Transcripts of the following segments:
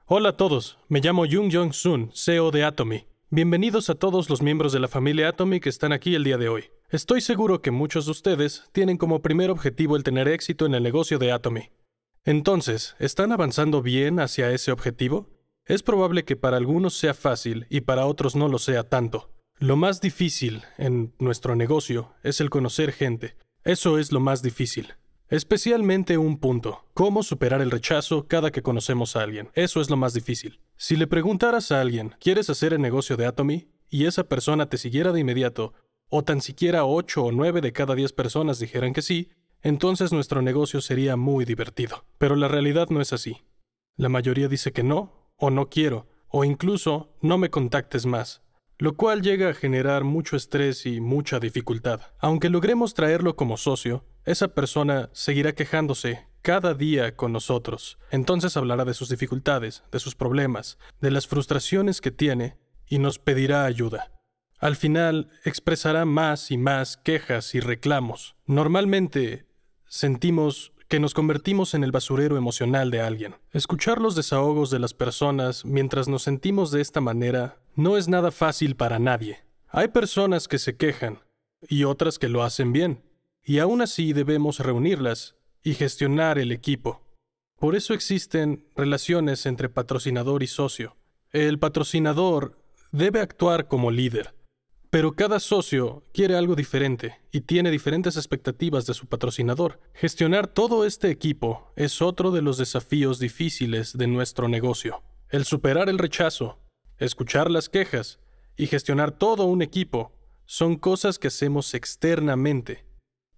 Hola a todos, me llamo Jung Jong Sun, CEO de Atomy. Bienvenidos a todos los miembros de la familia Atomy que están aquí el día de hoy. Estoy seguro que muchos de ustedes tienen como primer objetivo el tener éxito en el negocio de Atomy. Entonces, ¿están avanzando bien hacia ese objetivo? Es probable que para algunos sea fácil y para otros no lo sea tanto. Lo más difícil en nuestro negocio es el conocer gente. Eso es lo más difícil. Especialmente un punto, cómo superar el rechazo cada que conocemos a alguien. Eso es lo más difícil. Si le preguntaras a alguien, ¿quieres hacer el negocio de Atomy? Y esa persona te siguiera de inmediato, o tan siquiera 8 o 9 de cada 10 personas dijeran que sí, entonces nuestro negocio sería muy divertido. Pero la realidad no es así. La mayoría dice que no, o no quiero, o incluso no me contactes más, lo cual llega a generar mucho estrés y mucha dificultad. Aunque logremos traerlo como socio, esa persona seguirá quejándose cada día con nosotros. Entonces hablará de sus dificultades, de sus problemas, de las frustraciones que tiene y nos pedirá ayuda. Al final, expresará más y más quejas y reclamos. Normalmente, sentimos que nos convertimos en el basurero emocional de alguien. Escuchar los desahogos de las personas mientras nos sentimos de esta manera no es nada fácil para nadie. Hay personas que se quejan y otras que lo hacen bien, y aún así debemos reunirlas y gestionar el equipo. Por eso existen relaciones entre patrocinador y socio. El patrocinador debe actuar como líder, pero cada socio quiere algo diferente y tiene diferentes expectativas de su patrocinador. Gestionar todo este equipo es otro de los desafíos difíciles de nuestro negocio. El superar el rechazo, escuchar las quejas y gestionar todo un equipo son cosas que hacemos externamente.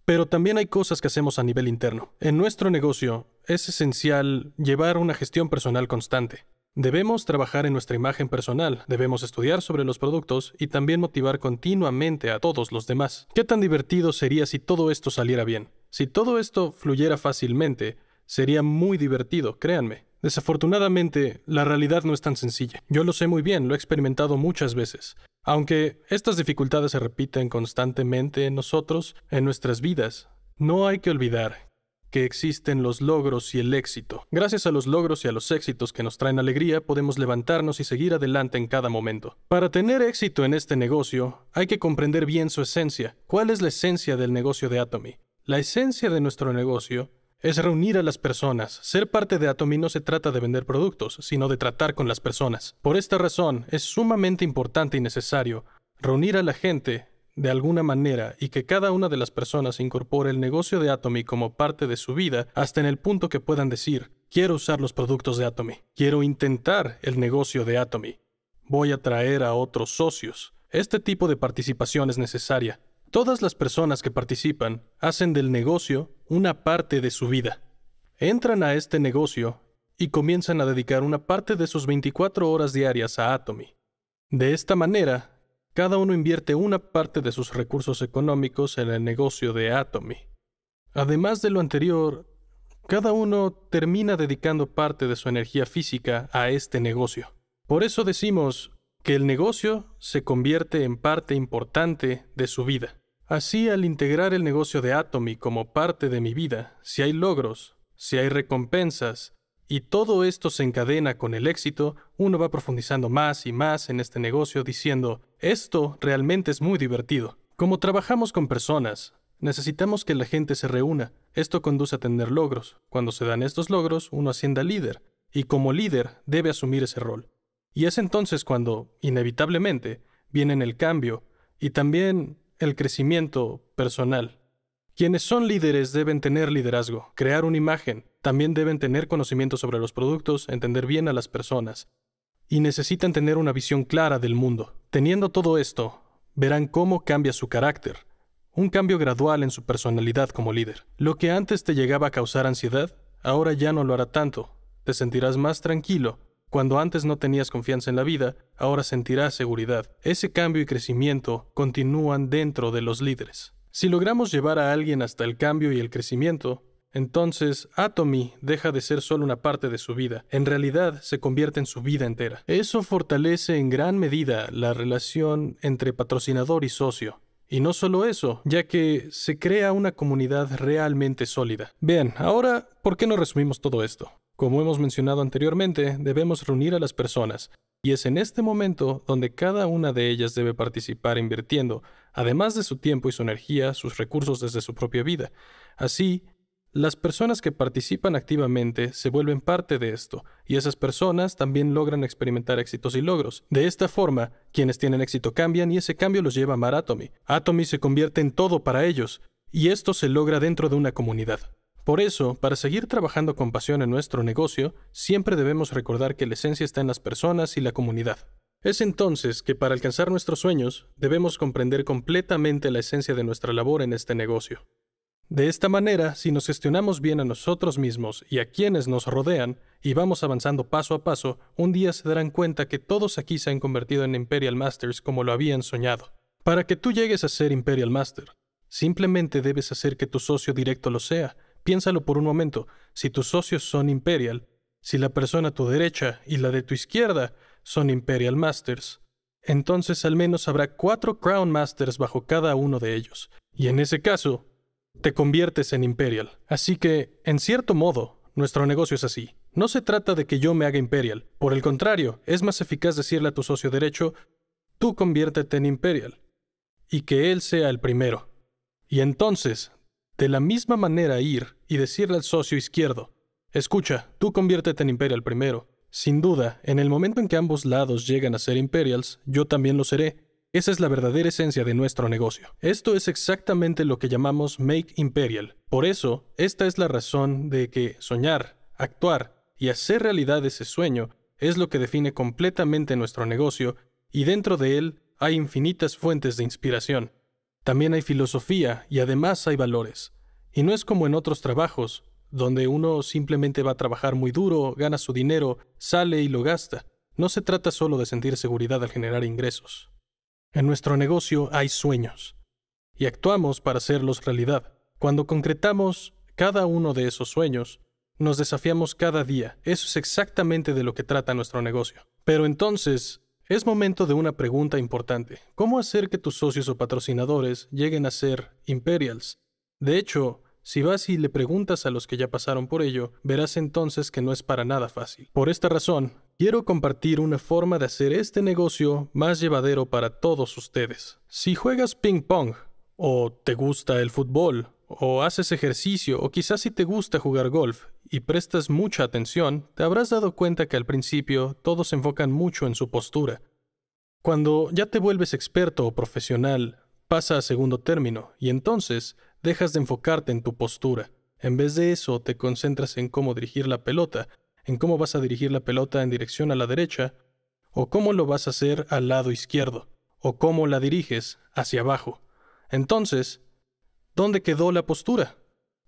Pero también hay cosas que hacemos a nivel interno. En nuestro negocio es esencial llevar una gestión personal constante. Debemos trabajar en nuestra imagen personal, debemos estudiar sobre los productos y también motivar continuamente a todos los demás. ¿Qué tan divertido sería si todo esto saliera bien? Si todo esto fluyera fácilmente, sería muy divertido, créanme. Desafortunadamente, la realidad no es tan sencilla. Yo lo sé muy bien, lo he experimentado muchas veces. Aunque estas dificultades se repiten constantemente en nosotros, en nuestras vidas, no hay que olvidar que existen los logros y el éxito. Gracias a los logros y a los éxitos que nos traen alegría, podemos levantarnos y seguir adelante en cada momento. Para tener éxito en este negocio, hay que comprender bien su esencia. ¿Cuál es la esencia del negocio de Atomy? La esencia de nuestro negocio es reunir a las personas. Ser parte de Atomy no se trata de vender productos, sino de tratar con las personas. Por esta razón, es sumamente importante y necesario reunir a la gente de alguna manera y que cada una de las personas incorpore el negocio de Atomy como parte de su vida hasta en el punto que puedan decir, quiero usar los productos de Atomy, quiero intentar el negocio de Atomy, voy a traer a otros socios. Este tipo de participación es necesaria. Todas las personas que participan hacen del negocio una parte de su vida. Entran a este negocio y comienzan a dedicar una parte de sus 24 horas diarias a Atomy. De esta manera, cada uno invierte una parte de sus recursos económicos en el negocio de Atomy. Además de lo anterior, cada uno termina dedicando parte de su energía física a este negocio. Por eso decimos que el negocio se convierte en parte importante de su vida. Así, al integrar el negocio de Atomy como parte de mi vida, si hay logros, si hay recompensas, y todo esto se encadena con el éxito, uno va profundizando más y más en este negocio diciendo, esto realmente es muy divertido. Como trabajamos con personas, necesitamos que la gente se reúna. Esto conduce a tener logros. Cuando se dan estos logros, uno asciende a líder, y como líder debe asumir ese rol. Y es entonces cuando, inevitablemente, viene el cambio y también el crecimiento personal. Quienes son líderes deben tener liderazgo, crear una imagen, también deben tener conocimiento sobre los productos, entender bien a las personas, y necesitan tener una visión clara del mundo. Teniendo todo esto, verán cómo cambia su carácter, un cambio gradual en su personalidad como líder. Lo que antes te llegaba a causar ansiedad, ahora ya no lo hará tanto. Te sentirás más tranquilo. Cuando antes no tenías confianza en la vida, ahora sentirás seguridad. Ese cambio y crecimiento continúan dentro de los líderes. Si logramos llevar a alguien hasta el cambio y el crecimiento, entonces Atomy deja de ser solo una parte de su vida. En realidad, se convierte en su vida entera. Eso fortalece en gran medida la relación entre patrocinador y socio. Y no solo eso, ya que se crea una comunidad realmente sólida. Bien, ahora, ¿por qué no resumimos todo esto? Como hemos mencionado anteriormente, debemos reunir a las personas, y es en este momento donde cada una de ellas debe participar invirtiendo, además de su tiempo y su energía, sus recursos desde su propia vida. Así, las personas que participan activamente se vuelven parte de esto, y esas personas también logran experimentar éxitos y logros. De esta forma, quienes tienen éxito cambian y ese cambio los lleva a amar Atomy. Atomy se convierte en todo para ellos, y esto se logra dentro de una comunidad. Por eso, para seguir trabajando con pasión en nuestro negocio, siempre debemos recordar que la esencia está en las personas y la comunidad. Es entonces que para alcanzar nuestros sueños, debemos comprender completamente la esencia de nuestra labor en este negocio. De esta manera, si nos gestionamos bien a nosotros mismos y a quienes nos rodean, y vamos avanzando paso a paso, un día se darán cuenta que todos aquí se han convertido en Imperial Masters como lo habían soñado. Para que tú llegues a ser Imperial Master, simplemente debes hacer que tu socio directo lo sea. Piénsalo por un momento, si tus socios son Imperial, si la persona a tu derecha y la de tu izquierda son Imperial Masters, entonces al menos habrá 4 Crown Masters bajo cada uno de ellos, y en ese caso, te conviertes en Imperial. Así que, en cierto modo, nuestro negocio es así. No se trata de que yo me haga Imperial, por el contrario, es más eficaz decirle a tu socio derecho, tú conviértete en Imperial, y que él sea el primero. Y entonces, de la misma manera ir y decirle al socio izquierdo, escucha, tú conviértete en Imperial primero. Sin duda, en el momento en que ambos lados llegan a ser Imperials, yo también lo seré. Esa es la verdadera esencia de nuestro negocio. Esto es exactamente lo que llamamos Make Imperial. Por eso, esta es la razón de que soñar, actuar y hacer realidad ese sueño es lo que define completamente nuestro negocio, y dentro de él hay infinitas fuentes de inspiración. También hay filosofía y además hay valores. Y no es como en otros trabajos, donde uno simplemente va a trabajar muy duro, gana su dinero, sale y lo gasta. No se trata solo de sentir seguridad al generar ingresos. En nuestro negocio hay sueños, y actuamos para hacerlos realidad. Cuando concretamos cada uno de esos sueños, nos desafiamos cada día. Eso es exactamente de lo que trata nuestro negocio. Pero entonces, es momento de una pregunta importante. ¿Cómo hacer que tus socios o patrocinadores lleguen a ser Imperials? De hecho, si vas y le preguntas a los que ya pasaron por ello, verás entonces que no es para nada fácil. Por esta razón, quiero compartir una forma de hacer este negocio más llevadero para todos ustedes. Si juegas ping pong, o te gusta el fútbol, o haces ejercicio, o quizás si te gusta jugar golf, y prestas mucha atención, te habrás dado cuenta que al principio todos se enfocan mucho en su postura. Cuando ya te vuelves experto o profesional, pasa a segundo término, y entonces dejas de enfocarte en tu postura. En vez de eso, te concentras en cómo dirigir la pelota, en cómo vas a dirigir la pelota en dirección a la derecha, o cómo lo vas a hacer al lado izquierdo, o cómo la diriges hacia abajo. Entonces, ¿dónde quedó la postura?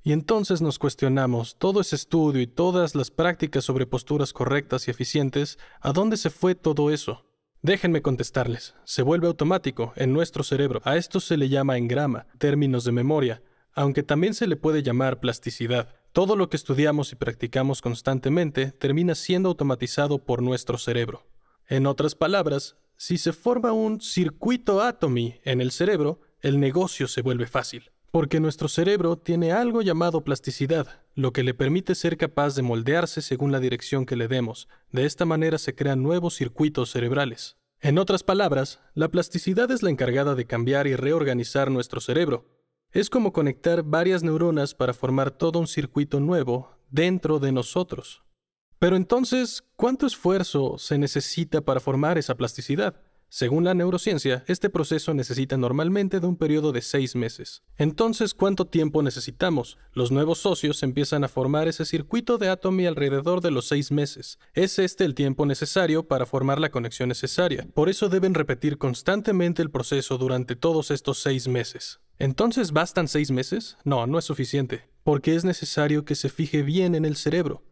Y entonces nos cuestionamos todo ese estudio y todas las prácticas sobre posturas correctas y eficientes, ¿a dónde se fue todo eso? Déjenme contestarles. Se vuelve automático en nuestro cerebro. A esto se le llama engrama, términos de memoria, aunque también se le puede llamar plasticidad. Todo lo que estudiamos y practicamos constantemente termina siendo automatizado por nuestro cerebro. En otras palabras, si se forma un circuito Atomy en el cerebro, el negocio se vuelve fácil. Porque nuestro cerebro tiene algo llamado plasticidad, lo que le permite ser capaz de moldearse según la dirección que le demos. De esta manera se crean nuevos circuitos cerebrales. En otras palabras, la plasticidad es la encargada de cambiar y reorganizar nuestro cerebro. Es como conectar varias neuronas para formar todo un circuito nuevo dentro de nosotros. Pero entonces, ¿cuánto esfuerzo se necesita para formar esa plasticidad? Según la neurociencia, este proceso necesita normalmente de un periodo de 6 meses. Entonces, ¿cuánto tiempo necesitamos? Los nuevos socios empiezan a formar ese circuito de Atomy alrededor de los 6 meses. Es este el tiempo necesario para formar la conexión necesaria. Por eso deben repetir constantemente el proceso durante todos estos 6 meses. ¿Entonces bastan 6 meses? No, no es suficiente, porque es necesario que se fije bien en el cerebro.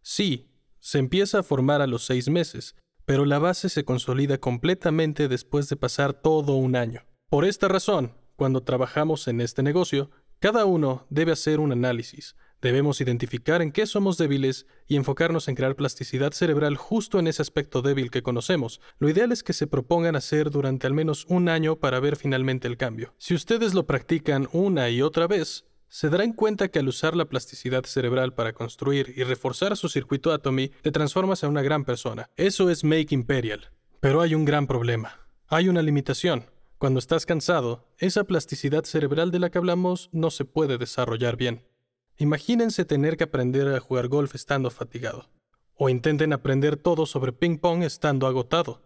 Sí, se empieza a formar a los 6 meses, pero la base se consolida completamente después de pasar todo un año. Por esta razón, cuando trabajamos en este negocio, cada uno debe hacer un análisis. Debemos identificar en qué somos débiles y enfocarnos en crear plasticidad cerebral justo en ese aspecto débil que conocemos. Lo ideal es que se propongan hacer durante al menos un año para ver finalmente el cambio. Si ustedes lo practican una y otra vez, se darán cuenta que al usar la plasticidad cerebral para construir y reforzar su circuito Atomy, te transformas en una gran persona. Eso es Make Imperial. Pero hay un gran problema. Hay una limitación. Cuando estás cansado, esa plasticidad cerebral de la que hablamos no se puede desarrollar bien. Imagínense tener que aprender a jugar golf estando fatigado. O intenten aprender todo sobre ping pong estando agotado.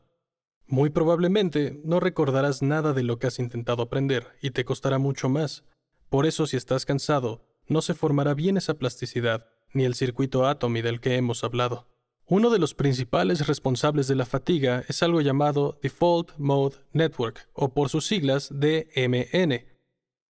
Muy probablemente no recordarás nada de lo que has intentado aprender y te costará mucho más. Por eso, si estás cansado, no se formará bien esa plasticidad, ni el circuito Atomy del que hemos hablado. Uno de los principales responsables de la fatiga es algo llamado Default Mode Network, o por sus siglas DMN,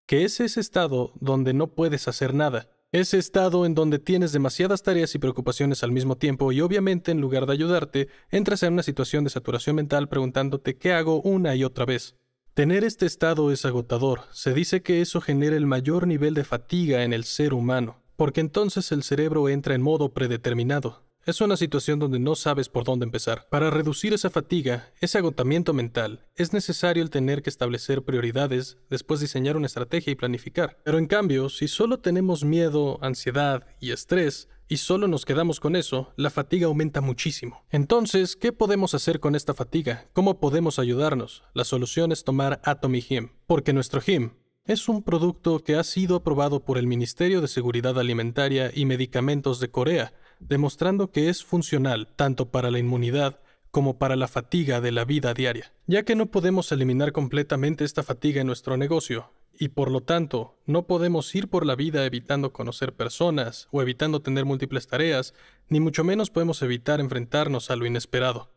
que es ese estado donde no puedes hacer nada. Ese estado en donde tienes demasiadas tareas y preocupaciones al mismo tiempo y obviamente en lugar de ayudarte, entras en una situación de saturación mental preguntándote ¿qué hago una y otra vez? Tener este estado es agotador. Se dice que eso genera el mayor nivel de fatiga en el ser humano, porque entonces el cerebro entra en modo predeterminado. Es una situación donde no sabes por dónde empezar. Para reducir esa fatiga, ese agotamiento mental, es necesario el tener que establecer prioridades, después diseñar una estrategia y planificar. Pero en cambio, si solo tenemos miedo, ansiedad y estrés, y solo nos quedamos con eso, la fatiga aumenta muchísimo. Entonces, ¿qué podemos hacer con esta fatiga? ¿Cómo podemos ayudarnos? La solución es tomar Atomy Him, porque nuestro Him es un producto que ha sido aprobado por el Ministerio de Seguridad Alimentaria y Medicamentos de Corea, demostrando que es funcional tanto para la inmunidad como para la fatiga de la vida diaria. Ya que no podemos eliminar completamente esta fatiga en nuestro negocio, y por lo tanto no podemos ir por la vida evitando conocer personas o evitando tener múltiples tareas, ni mucho menos podemos evitar enfrentarnos a lo inesperado.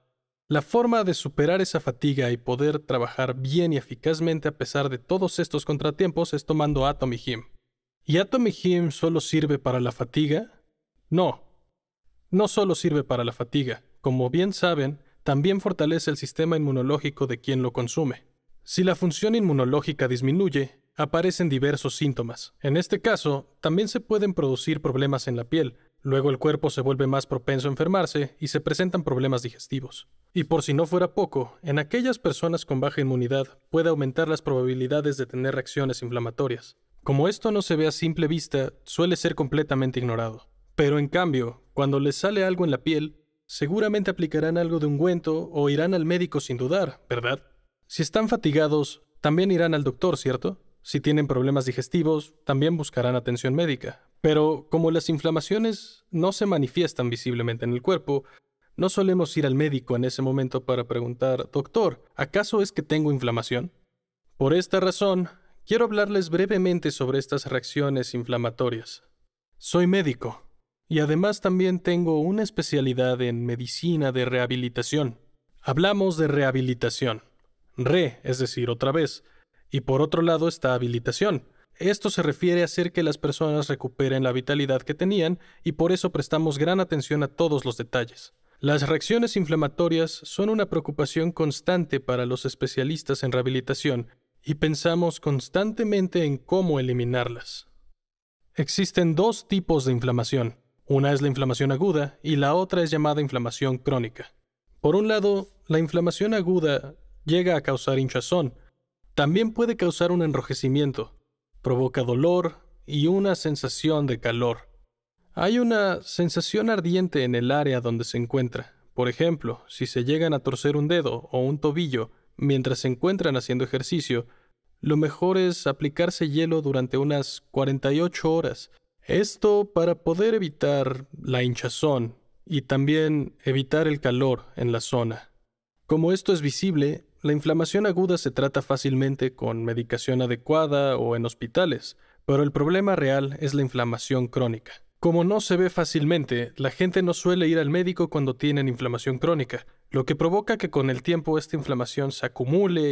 La forma de superar esa fatiga y poder trabajar bien y eficazmente a pesar de todos estos contratiempos es tomando Atomy Him. ¿Y Atomy Him solo sirve para la fatiga? No solo sirve para la fatiga. Como bien saben, también fortalece el sistema inmunológico de quien lo consume. Si la función inmunológica disminuye, aparecen diversos síntomas. En este caso, también se pueden producir problemas en la piel. Luego el cuerpo se vuelve más propenso a enfermarse y se presentan problemas digestivos. Y por si no fuera poco, en aquellas personas con baja inmunidad puede aumentar las probabilidades de tener reacciones inflamatorias. Como esto no se ve a simple vista, suele ser completamente ignorado. Pero en cambio, cuando les sale algo en la piel, seguramente aplicarán algo de ungüento o irán al médico sin dudar, ¿verdad? Si están fatigados, también irán al doctor, ¿cierto? Si tienen problemas digestivos, también buscarán atención médica. Pero como las inflamaciones no se manifiestan visiblemente en el cuerpo, no solemos ir al médico en ese momento para preguntar, «Doctor, ¿acaso es que tengo inflamación?». Por esta razón, quiero hablarles brevemente sobre estas reacciones inflamatorias. Soy médico, y además también tengo una especialidad en medicina de rehabilitación. Hablamos de rehabilitación. Es decir, otra vez. Y por otro lado está habilitación. Esto se refiere a hacer que las personas recuperen la vitalidad que tenían y por eso prestamos gran atención a todos los detalles. Las reacciones inflamatorias son una preocupación constante para los especialistas en rehabilitación y pensamos constantemente en cómo eliminarlas. Existen dos tipos de inflamación. Una es la inflamación aguda y la otra es llamada inflamación crónica. Por un lado, la inflamación aguda llega a causar hinchazón. También puede causar un enrojecimiento. Provoca dolor y una sensación de calor. Hay una sensación ardiente en el área donde se encuentra. Por ejemplo, si se llegan a torcer un dedo o un tobillo mientras se encuentran haciendo ejercicio, lo mejor es aplicarse hielo durante unas 48 horas. Esto para poder evitar la hinchazón y también evitar el calor en la zona. Como esto es visible, la inflamación aguda se trata fácilmente con medicación adecuada o en hospitales, pero el problema real es la inflamación crónica. Como no se ve fácilmente, la gente no suele ir al médico cuando tienen inflamación crónica, lo que provoca que con el tiempo esta inflamación se acumule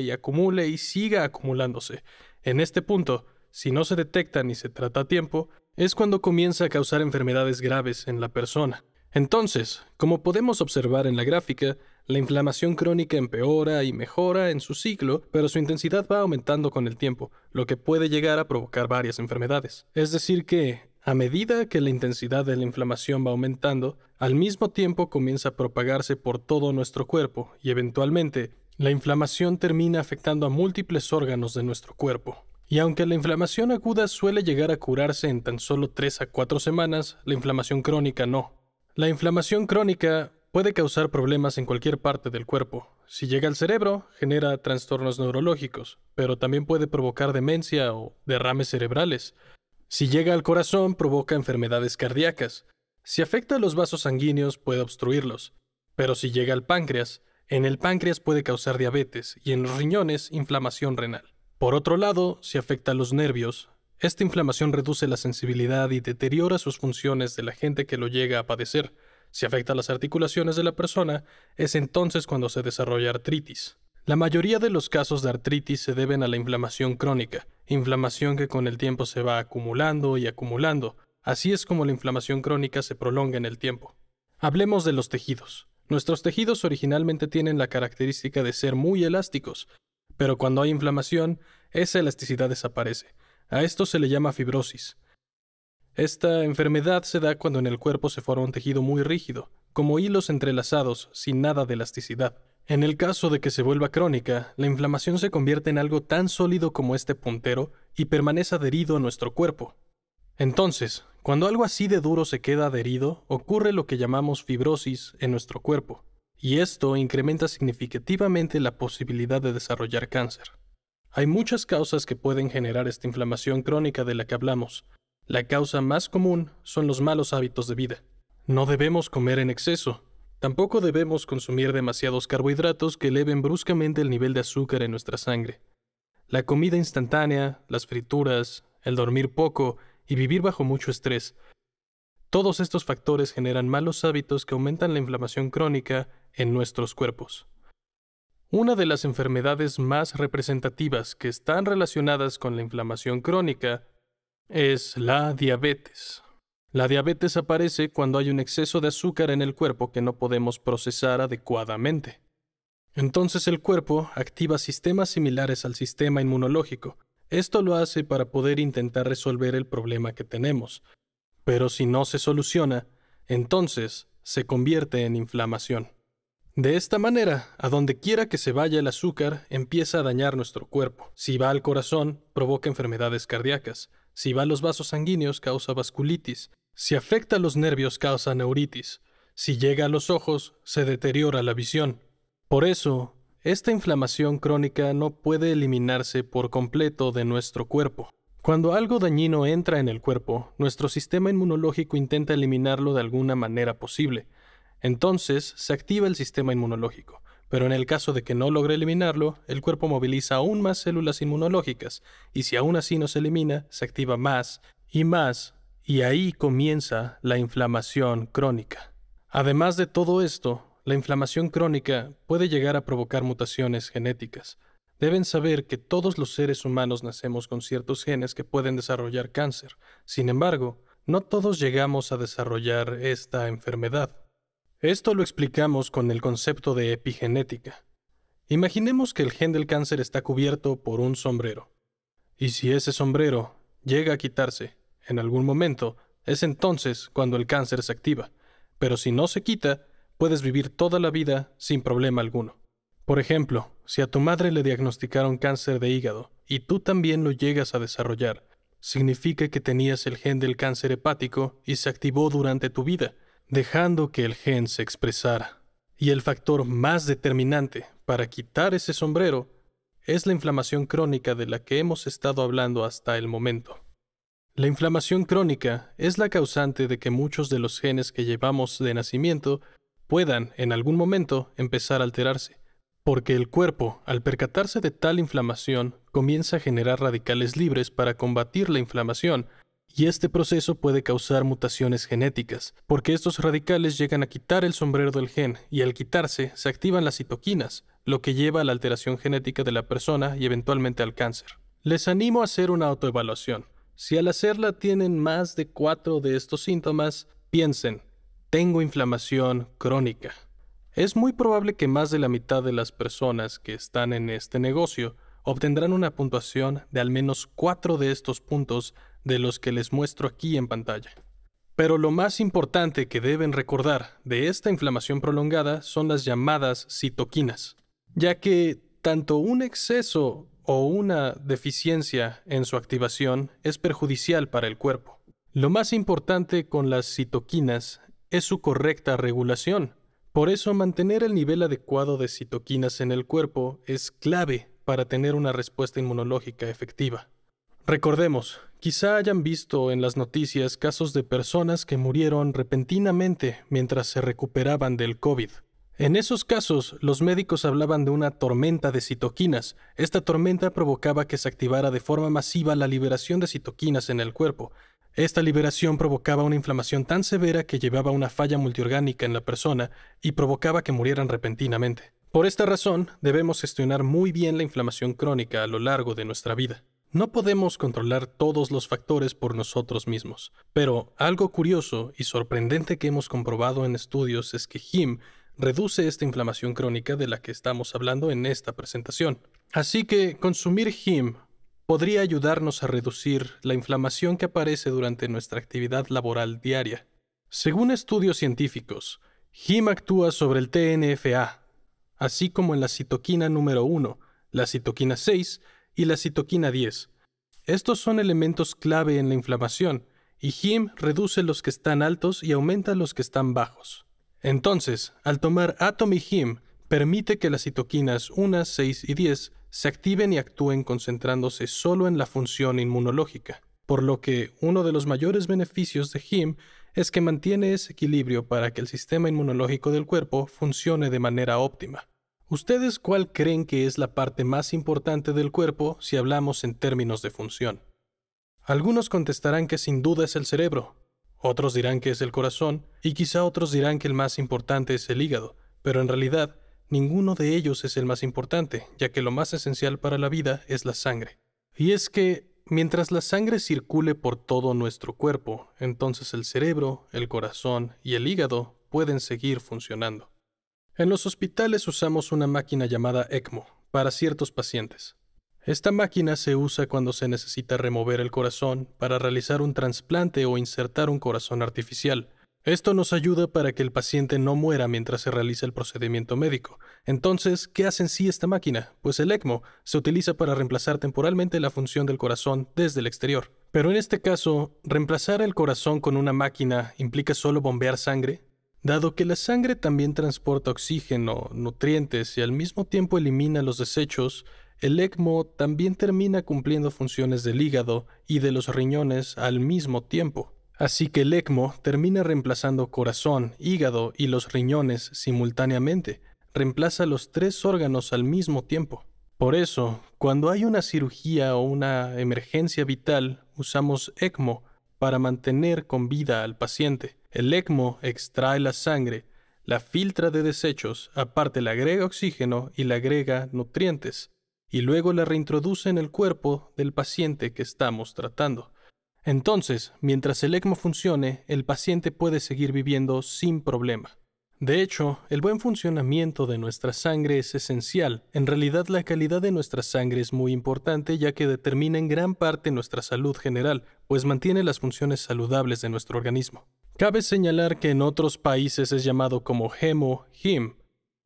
y siga acumulándose. En este punto, si no se detecta ni se trata a tiempo, es cuando comienza a causar enfermedades graves en la persona. Entonces, como podemos observar en la gráfica, la inflamación crónica empeora y mejora en su ciclo, pero su intensidad va aumentando con el tiempo, lo que puede llegar a provocar varias enfermedades. Es decir que, a medida que la intensidad de la inflamación va aumentando, al mismo tiempo comienza a propagarse por todo nuestro cuerpo y eventualmente la inflamación termina afectando a múltiples órganos de nuestro cuerpo. Y aunque la inflamación aguda suele llegar a curarse en tan solo 3 a 4 semanas, la inflamación crónica no. La inflamación crónica puede causar problemas en cualquier parte del cuerpo. Si llega al cerebro, genera trastornos neurológicos, pero también puede provocar demencia o derrames cerebrales. Si llega al corazón, provoca enfermedades cardíacas. Si afecta a los vasos sanguíneos, puede obstruirlos. Pero si llega al páncreas, en el páncreas puede causar diabetes y en los riñones, inflamación renal. Por otro lado, si afecta a los nervios, esta inflamación reduce la sensibilidad y deteriora sus funciones de la gente que lo llega a padecer. Si afecta a las articulaciones de la persona, es entonces cuando se desarrolla artritis. La mayoría de los casos de artritis se deben a la inflamación crónica, inflamación que con el tiempo se va acumulando y acumulando. Así es como la inflamación crónica se prolonga en el tiempo. Hablemos de los tejidos. Nuestros tejidos originalmente tienen la característica de ser muy elásticos, pero cuando hay inflamación, esa elasticidad desaparece. A esto se le llama fibrosis. Esta enfermedad se da cuando en el cuerpo se forma un tejido muy rígido, como hilos entrelazados, sin nada de elasticidad. En el caso de que se vuelva crónica, la inflamación se convierte en algo tan sólido como este puntero y permanece adherido a nuestro cuerpo. Entonces, cuando algo así de duro se queda adherido, ocurre lo que llamamos fibrosis en nuestro cuerpo, y esto incrementa significativamente la posibilidad de desarrollar cáncer. Hay muchas causas que pueden generar esta inflamación crónica de la que hablamos. La causa más común son los malos hábitos de vida. No debemos comer en exceso. Tampoco debemos consumir demasiados carbohidratos que eleven bruscamente el nivel de azúcar en nuestra sangre. La comida instantánea, las frituras, el dormir poco y vivir bajo mucho estrés. Todos estos factores generan malos hábitos que aumentan la inflamación crónica en nuestros cuerpos. Una de las enfermedades más representativas que están relacionadas con la inflamación crónica es la diabetes. La diabetes aparece cuando hay un exceso de azúcar en el cuerpo que no podemos procesar adecuadamente. Entonces el cuerpo activa sistemas similares al sistema inmunológico. Esto lo hace para poder intentar resolver el problema que tenemos. Pero si no se soluciona, entonces se convierte en inflamación. De esta manera, a donde quiera que se vaya el azúcar, empieza a dañar nuestro cuerpo. Si va al corazón, provoca enfermedades cardíacas. Si va a los vasos sanguíneos, causa vasculitis. Si afecta a los nervios, causa neuritis. Si llega a los ojos, se deteriora la visión. Por eso, esta inflamación crónica no puede eliminarse por completo de nuestro cuerpo. Cuando algo dañino entra en el cuerpo, nuestro sistema inmunológico intenta eliminarlo de alguna manera posible. Entonces, se activa el sistema inmunológico. Pero en el caso de que no logre eliminarlo, el cuerpo moviliza aún más células inmunológicas, y si aún así no se elimina, se activa más, y ahí comienza la inflamación crónica. Además de todo esto, la inflamación crónica puede llegar a provocar mutaciones genéticas. Deben saber que todos los seres humanos nacemos con ciertos genes que pueden desarrollar cáncer. Sin embargo, no todos llegamos a desarrollar esta enfermedad. Esto lo explicamos con el concepto de epigenética. Imaginemos que el gen del cáncer está cubierto por un sombrero. Y si ese sombrero llega a quitarse en algún momento, es entonces cuando el cáncer se activa. Pero si no se quita, puedes vivir toda la vida sin problema alguno. Por ejemplo, si a tu madre le diagnosticaron cáncer de hígado y tú también lo llegas a desarrollar, significa que tenías el gen del cáncer hepático y se activó durante tu vida, dejando que el gen se expresara. Y el factor más determinante para quitar ese sombrero es la inflamación crónica de la que hemos estado hablando hasta el momento. La inflamación crónica es la causante de que muchos de los genes que llevamos de nacimiento puedan, en algún momento, empezar a alterarse, porque el cuerpo, al percatarse de tal inflamación, comienza a generar radicales libres para combatir la inflamación, y este proceso puede causar mutaciones genéticas, porque estos radicales llegan a quitar el sombrero del gen, y al quitarse, se activan las citoquinas, lo que lleva a la alteración genética de la persona y eventualmente al cáncer. Les animo a hacer una autoevaluación. Si al hacerla tienen más de 4 de estos síntomas, piensen, tengo inflamación crónica. Es muy probable que más de la mitad de las personas que están en este negocio obtendrán una puntuación de al menos 4 de estos puntos de los que les muestro aquí en pantalla. Pero lo más importante que deben recordar de esta inflamación prolongada son las llamadas citoquinas, ya que tanto un exceso o una deficiencia en su activación es perjudicial para el cuerpo. Lo más importante con las citoquinas es su correcta regulación. Por eso, mantener el nivel adecuado de citoquinas en el cuerpo es clave para tener una respuesta inmunológica efectiva. Recordemos, quizá hayan visto en las noticias casos de personas que murieron repentinamente mientras se recuperaban del COVID. En esos casos, los médicos hablaban de una tormenta de citoquinas. Esta tormenta provocaba que se activara de forma masiva la liberación de citoquinas en el cuerpo. Esta liberación provocaba una inflamación tan severa que llevaba a una falla multiorgánica en la persona y provocaba que murieran repentinamente. Por esta razón, debemos gestionar muy bien la inflamación crónica a lo largo de nuestra vida. No podemos controlar todos los factores por nosotros mismos, pero algo curioso y sorprendente que hemos comprobado en estudios es que HIM reduce esta inflamación crónica de la que estamos hablando en esta presentación. Así que consumir HIM podría ayudarnos a reducir la inflamación que aparece durante nuestra actividad laboral diaria. Según estudios científicos, HIM actúa sobre el TNF-A, así como en la citoquina número 1, la citoquina 6 y la citoquina 10. Estos son elementos clave en la inflamación, y HIM reduce los que están altos y aumenta los que están bajos. Entonces, al tomar Atomy HIM, permite que las citoquinas 1, 6 y 10 se activen y actúen concentrándose solo en la función inmunológica, por lo que uno de los mayores beneficios de HIM es que mantiene ese equilibrio para que el sistema inmunológico del cuerpo funcione de manera óptima. ¿Ustedes cuál creen que es la parte más importante del cuerpo si hablamos en términos de función? Algunos contestarán que sin duda es el cerebro, otros dirán que es el corazón y quizá otros dirán que el más importante es el hígado, pero en realidad ninguno de ellos es el más importante, ya que lo más esencial para la vida es la sangre. Y es que mientras la sangre circule por todo nuestro cuerpo, entonces el cerebro, el corazón y el hígado pueden seguir funcionando. En los hospitales usamos una máquina llamada ECMO para ciertos pacientes. Esta máquina se usa cuando se necesita remover el corazón para realizar un trasplante o insertar un corazón artificial. Esto nos ayuda para que el paciente no muera mientras se realiza el procedimiento médico. Entonces, ¿qué hace en sí esta máquina? Pues el ECMO se utiliza para reemplazar temporalmente la función del corazón desde el exterior. Pero en este caso, ¿reemplazar el corazón con una máquina implica solo bombear sangre? Dado que la sangre también transporta oxígeno, nutrientes y al mismo tiempo elimina los desechos, el ECMO también termina cumpliendo funciones del hígado y de los riñones al mismo tiempo. Así que el ECMO termina reemplazando corazón, hígado y los riñones simultáneamente. Reemplaza los tres órganos al mismo tiempo. Por eso, cuando hay una cirugía o una emergencia vital, usamos ECMO para mantener con vida al paciente. El ECMO extrae la sangre, la filtra de desechos, aparte le agrega oxígeno y le agrega nutrientes, y luego la reintroduce en el cuerpo del paciente que estamos tratando. Entonces, mientras el ECMO funcione, el paciente puede seguir viviendo sin problema. De hecho, el buen funcionamiento de nuestra sangre es esencial. En realidad, la calidad de nuestra sangre es muy importante ya que determina en gran parte nuestra salud general, pues mantiene las funciones saludables de nuestro organismo. Cabe señalar que en otros países es llamado como hemo-HIM.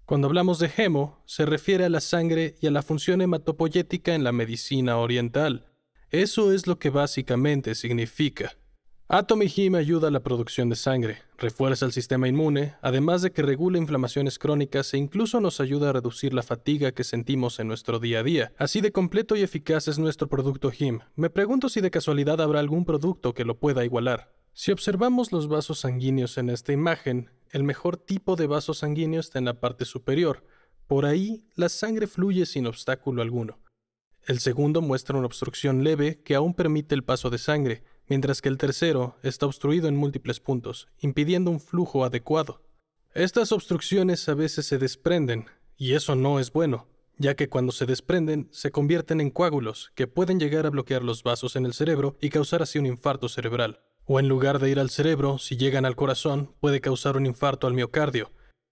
Cuando hablamos de hemo, se refiere a la sangre y a la función hematopoyética en la medicina oriental. Eso es lo que básicamente significa. Atomy HIM ayuda a la producción de sangre, refuerza el sistema inmune, además de que regula inflamaciones crónicas e incluso nos ayuda a reducir la fatiga que sentimos en nuestro día a día. Así de completo y eficaz es nuestro producto HIM. Me pregunto si de casualidad habrá algún producto que lo pueda igualar. Si observamos los vasos sanguíneos en esta imagen, el mejor tipo de vaso sanguíneo está en la parte superior. Por ahí, la sangre fluye sin obstáculo alguno. El segundo muestra una obstrucción leve que aún permite el paso de sangre, mientras que el tercero está obstruido en múltiples puntos, impidiendo un flujo adecuado. Estas obstrucciones a veces se desprenden, y eso no es bueno, ya que cuando se desprenden se convierten en coágulos que pueden llegar a bloquear los vasos en el cerebro y causar así un infarto cerebral. O en lugar de ir al cerebro, si llegan al corazón, puede causar un infarto al miocardio.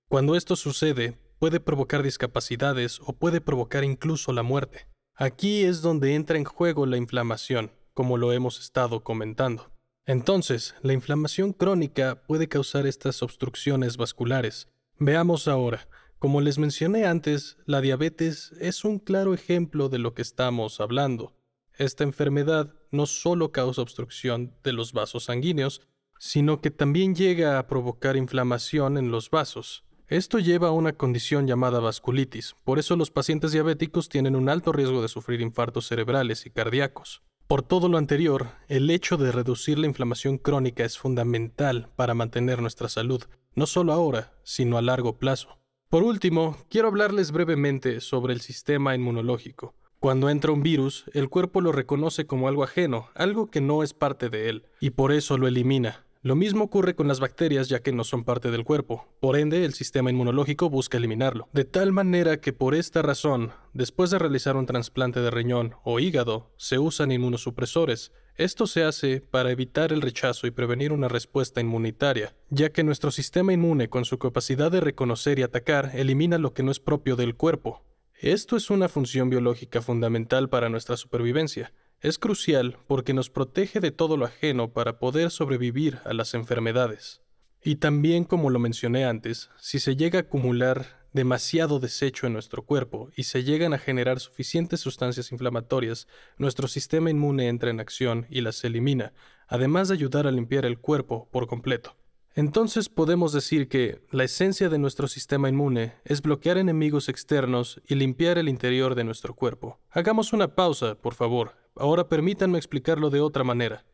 Cuando esto sucede, puede provocar discapacidades o puede provocar incluso la muerte. Aquí es donde entra en juego la inflamación, como lo hemos estado comentando. Entonces, la inflamación crónica puede causar estas obstrucciones vasculares. Veamos ahora, Como les mencioné antes, la diabetes es un claro ejemplo de lo que estamos hablando. Esta enfermedad no solo causa obstrucción de los vasos sanguíneos, sino que también llega a provocar inflamación en los vasos. Esto lleva a una condición llamada vasculitis. Por eso los pacientes diabéticos tienen un alto riesgo de sufrir infartos cerebrales y cardíacos. Por todo lo anterior, el hecho de reducir la inflamación crónica es fundamental para mantener nuestra salud, no solo ahora, sino a largo plazo. Por último, quiero hablarles brevemente sobre el sistema inmunológico. Cuando entra un virus, el cuerpo lo reconoce como algo ajeno, algo que no es parte de él, y por eso lo elimina. Lo mismo ocurre con las bacterias, ya que no son parte del cuerpo. Por ende, el sistema inmunológico busca eliminarlo. De tal manera que por esta razón, después de realizar un trasplante de riñón o hígado, se usan inmunosupresores. Esto se hace para evitar el rechazo y prevenir una respuesta inmunitaria, ya que nuestro sistema inmune, con su capacidad de reconocer y atacar, elimina lo que no es propio del cuerpo. Esto es una función biológica fundamental para nuestra supervivencia. Es crucial porque nos protege de todo lo ajeno para poder sobrevivir a las enfermedades. Y también, como lo mencioné antes, si se llega a acumular demasiado desecho en nuestro cuerpo y se llegan a generar suficientes sustancias inflamatorias, nuestro sistema inmune entra en acción y las elimina, además de ayudar a limpiar el cuerpo por completo. Entonces podemos decir que la esencia de nuestro sistema inmune es bloquear enemigos externos y limpiar el interior de nuestro cuerpo. Hagamos una pausa, por favor. Ahora permítanme explicarlo de otra manera.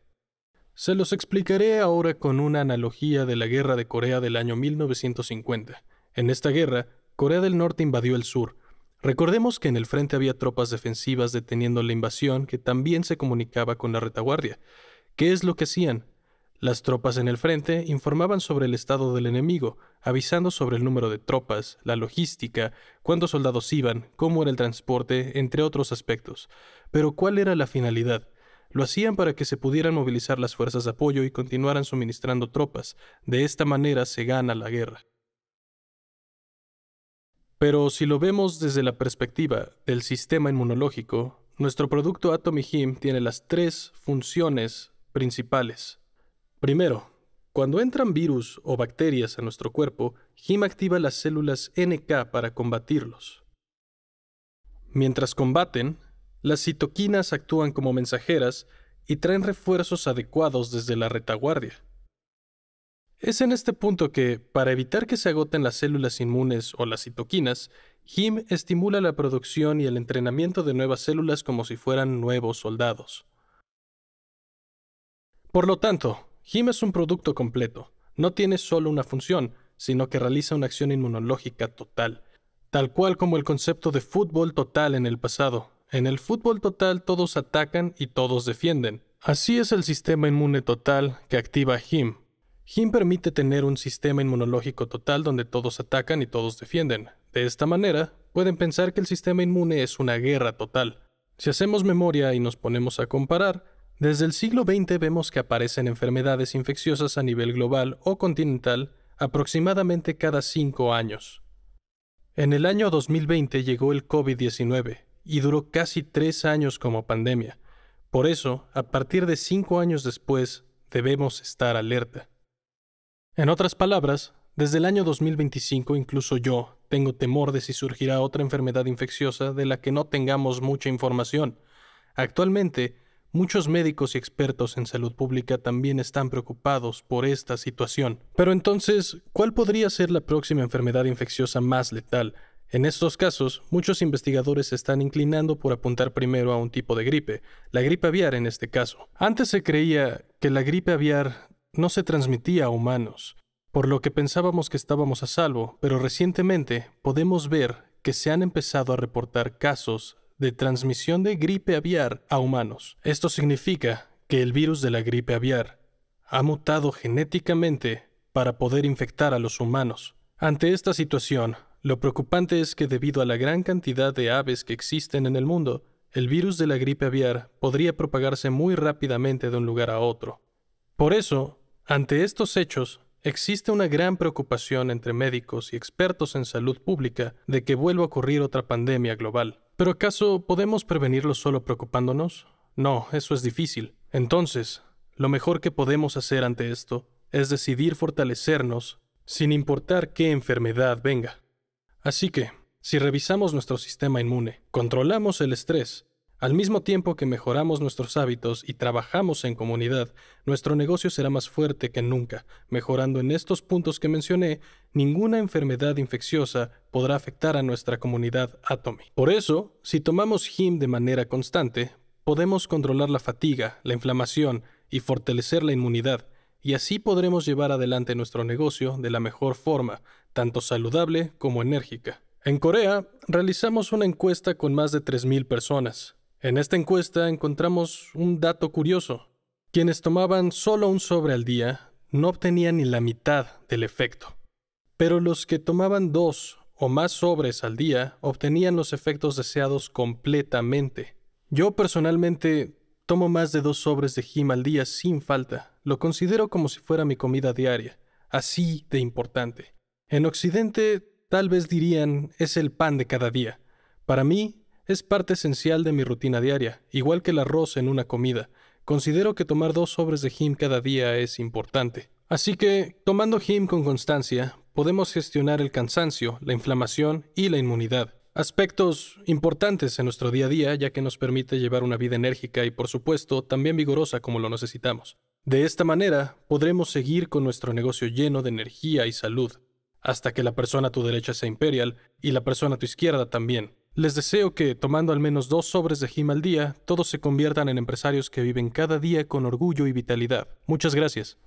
Se los explicaré ahora con una analogía de la Guerra de Corea del año 1950. En esta guerra, Corea del Norte invadió el sur. Recordemos que en el frente había tropas defensivas deteniendo la invasión que también se comunicaba con la retaguardia. ¿Qué es lo que hacían? Las tropas en el frente informaban sobre el estado del enemigo, avisando sobre el número de tropas, la logística, cuántos soldados iban, cómo era el transporte, entre otros aspectos. Pero ¿cuál era la finalidad? Lo hacían para que se pudieran movilizar las fuerzas de apoyo y continuaran suministrando tropas. De esta manera se gana la guerra. Pero si lo vemos desde la perspectiva del sistema inmunológico, nuestro producto Atomy Heme tiene las tres funciones principales. Primero, cuando entran virus o bacterias a nuestro cuerpo, Heme activa las células NK para combatirlos. Mientras combaten, las citoquinas actúan como mensajeras y traen refuerzos adecuados desde la retaguardia. Es en este punto que, para evitar que se agoten las células inmunes o las citoquinas, Heme estimula la producción y el entrenamiento de nuevas células como si fueran nuevos soldados. Por lo tanto, Heme es un producto completo. No tiene solo una función, sino que realiza una acción inmunológica total, tal cual como el concepto de fútbol total en el pasado. En el fútbol total todos atacan y todos defienden. Así es el sistema inmune total que activa Heme. Heme permite tener un sistema inmunológico total donde todos atacan y todos defienden. De esta manera, pueden pensar que el sistema inmune es una guerra total. Si hacemos memoria y nos ponemos a comparar, desde el siglo XX vemos que aparecen enfermedades infecciosas a nivel global o continental aproximadamente cada 5 años. En el año 2020 llegó el COVID-19 y duró casi 3 años como pandemia. Por eso, a partir de 5 años después, debemos estar alerta. En otras palabras, desde el año 2025 incluso yo tengo temor de si surgirá otra enfermedad infecciosa de la que no tengamos mucha información. Actualmente, muchos médicos y expertos en salud pública también están preocupados por esta situación. Pero entonces, ¿cuál podría ser la próxima enfermedad infecciosa más letal? En estos casos, muchos investigadores se están inclinando por apuntar primero a un tipo de gripe, la gripe aviar en este caso. Antes se creía que la gripe aviar no se transmitía a humanos, por lo que pensábamos que estábamos a salvo, pero recientemente podemos ver que se han empezado a reportar casos de transmisión de gripe aviar a humanos. Esto significa que el virus de la gripe aviar ha mutado genéticamente para poder infectar a los humanos. Ante esta situación, lo preocupante es que debido a la gran cantidad de aves que existen en el mundo, el virus de la gripe aviar podría propagarse muy rápidamente de un lugar a otro. Por eso, ante estos hechos, existe una gran preocupación entre médicos y expertos en salud pública de que vuelva a ocurrir otra pandemia global. ¿Pero acaso podemos prevenirlo solo preocupándonos? No, eso es difícil. Entonces, lo mejor que podemos hacer ante esto es decidir fortalecernos sin importar qué enfermedad venga. Así que, si revisamos nuestro sistema inmune, controlamos el estrés, al mismo tiempo que mejoramos nuestros hábitos y trabajamos en comunidad, nuestro negocio será más fuerte que nunca. Mejorando en estos puntos que mencioné, ninguna enfermedad infecciosa podrá afectar a nuestra comunidad Atomy. Por eso, si tomamos Him de manera constante, podemos controlar la fatiga, la inflamación y fortalecer la inmunidad, y así podremos llevar adelante nuestro negocio de la mejor forma, tanto saludable como enérgica. En Corea, realizamos una encuesta con más de 3,000 personas. En esta encuesta encontramos un dato curioso. Quienes tomaban solo un sobre al día no obtenían ni la mitad del efecto. Pero los que tomaban 2 o más sobres al día obtenían los efectos deseados completamente. Yo personalmente tomo más de 2 sobres de Him al día sin falta. Lo considero como si fuera mi comida diaria, así de importante. En Occidente, tal vez dirían, es el pan de cada día. Para mí, es parte esencial de mi rutina diaria, igual que el arroz en una comida. Considero que tomar 2 sobres de Him cada día es importante. Así que, tomando Him con constancia, podemos gestionar el cansancio, la inflamación y la inmunidad. Aspectos importantes en nuestro día a día, ya que nos permite llevar una vida enérgica y, por supuesto, también vigorosa como lo necesitamos. De esta manera, podremos seguir con nuestro negocio lleno de energía y salud, hasta que la persona a tu derecha sea Imperial y la persona a tu izquierda también. Les deseo que, tomando al menos 2 sobres de Him al día, todos se conviertan en empresarios que viven cada día con orgullo y vitalidad. Muchas gracias.